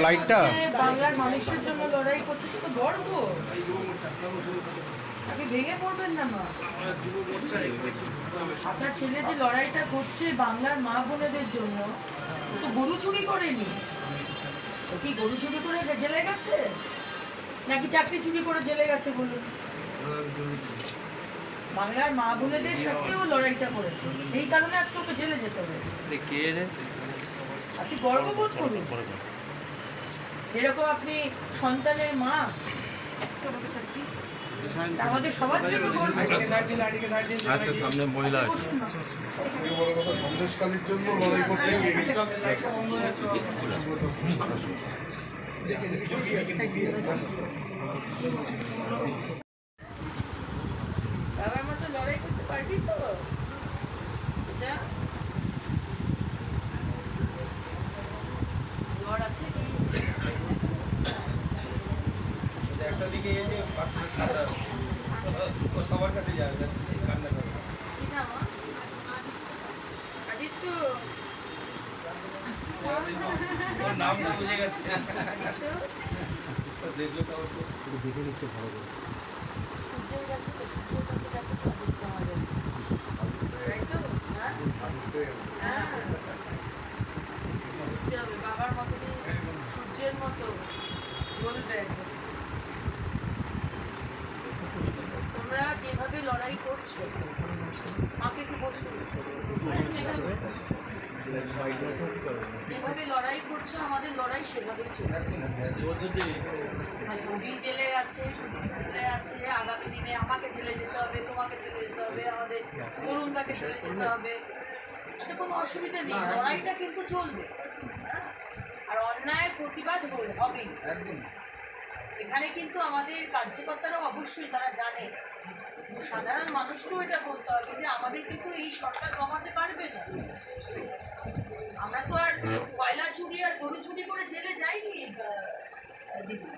লাইটটা বাংলার মানুষের জন্য লড়াই করছে, তো গর্ব। আপনি ভেঙে পড়বেন না মা। আপনার ছেলে যে লড়াইটা করছে বাংলার মা বোনেদের জন্য, ও তো গরু চুরি করেনি। ও কি গরু চুরি করে জেলে গেছে, নাকি চাকরি চুরি করে জেলে গেছে বলুন? বাংলার মা বোনেদের সাথেও লড়াইটা করেছে, এই কারণে আজকে ওকে জেলে যেতে হয়েছে। আপনি গর্ববোধ করুন, যেরকম আপনি সন্তানের মা, আমাদের সবার জন্য সামনে মহিলা আছে। সন্দেশকালীর জন্য লড়াই করতে বাবার মতো লড়াই করতে পারবি তো? এটা ঘর আছে একটা দিকে এই যে ও সবার কাছে যাবে, কান্না করে। কি নাম আদিত্য? ওর নাম তো বুঝে গেছে, দেখলো তো দেখে নিচ্ছে ভালো করে। সূর্যের কাছে তো, সূর্যের কাছে গেছে তো আদিত্য আমাদের, তাই তো? হ্যাঁ, সূর্য হবে বাবার মতো, সূর্যের মতো জ্বলবে। তোমরা যেভাবে লড়াই করছো, মাকে একটু বসুন, যেভাবে লড়াই করছো আমাদের লড়াই সেভাবেই চলবে। রবি জেলে আছে, সুদীপ জেলে আছে, আগামী দিনে আমাকে জেলে যেতে হবে, তোমাকে জেলে যেতে হবে, আমাদের অরুণদাকে জেলে যেতে হবে, তাতে কোনো অসুবিধা নেই, লড়াইটা কিন্তু চলবে। আর অন্যায়ের প্রতিবাদ হবেই। এখানে কিন্তু আমাদের কার্যকর্তারা অবশ্যই তারা জানে, কিন্তু সাধারণ মানুষকেও এটা বলতে হবে যে আমাদের কিন্তু এই সরকার কমাতে পারবে না। আমরা তো আর কয়লা চুরি আর গরু চুরি করে জেলে যাইনি দিদি।